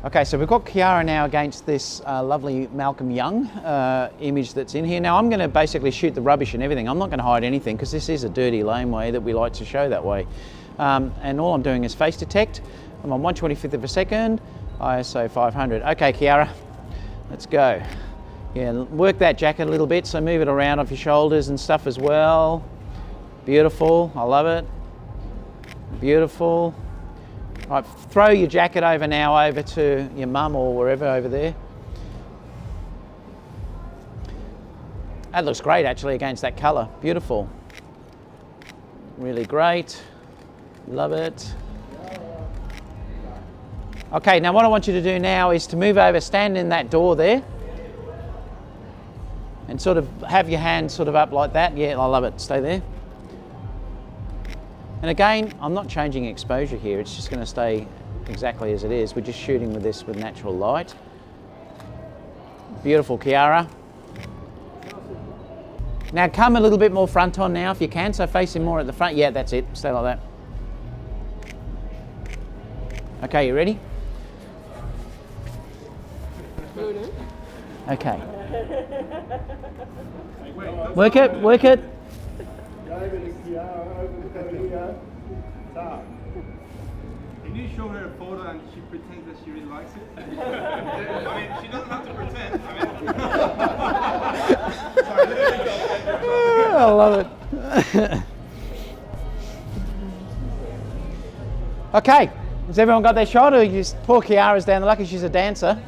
Okay, so we've got Kiara now against this lovely Malcolm Young image that's in here. Now I'm going to basically shoot the rubbish and everything. I'm not going to hide anything because this is a dirty laneway that we like to show that way. And all I'm doing is face detect. I'm on 1/25th of a second, ISO 500. Okay, Kiara, let's go. Yeah, work that jacket a little bit, so move it around off your shoulders and stuff as well. Beautiful, I love it. Beautiful. Right, throw your jacket over now over to your mum or wherever over there. That looks great actually against that colour. Beautiful. Really great. Love it. Okay, now what I want you to do now is to move over, stand in that door there, and sort of have your hand sort of up like that. Yeah, I love it. Stay there. And again, I'm not changing exposure here. It's just going to stay exactly as it is. We're just shooting with this with natural light. Beautiful, Kiara. Now come a little bit more front on now if you can, so facing more at the front. Yeah, that's it. Stay like that. Okay, you ready? Okay. Work it, work it. Can you show her a photo and she pretends that she really likes it? I mean, she doesn't have to pretend. I love it. Okay, has everyone got their shot, or poor Kiara's down the lucky she's a dancer?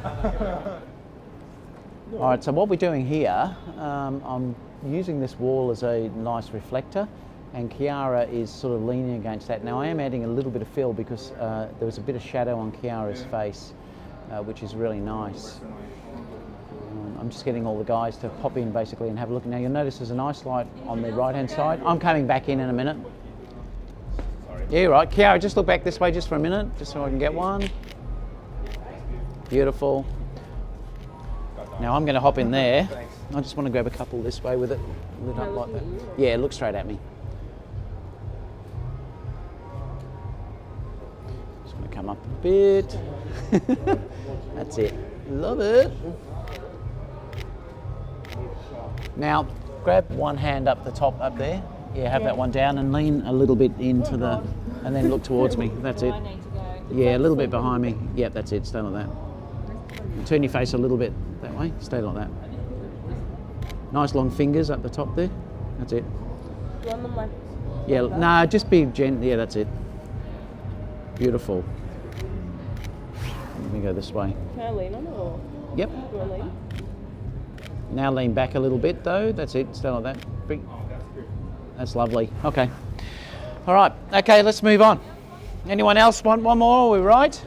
All right, so what we're doing here, I'm using this wall as a nice reflector, and Kiara is sort of leaning against that. Now I am adding a little bit of fill because there was a bit of shadow on Kiara's face, which is really nice. I'm just getting all the guys to pop in basically and have a look. Now you'll notice there's a nice light on the right hand side. I'm coming back in a minute. Yeah, you're right. Kiara, just look back this way just for a minute, just so I can get one. Beautiful. Now I'm going to hop in there. I just want to grab a couple this way with it lit up like that. Yeah, look straight at me. Just going to come up a bit. That's it. Love it. Now grab one hand up the top up there. Yeah, have that one down and lean a little bit into the, and then look towards me. That's it. Yeah, a little bit behind me. Yep, that's it. Stay like that. Turn your face a little bit that way. Stay like that. Nice long fingers up the top there. That's it. Yeah, no, just be gentle. Yeah, that's it. Beautiful. Let me go this way. Can I lean on it or? Yep. Do you want to lean? Now lean back a little bit though. That's it. Stay like that. That's lovely. Okay. All right. Okay, let's move on. Anyone else want one more? Are we right?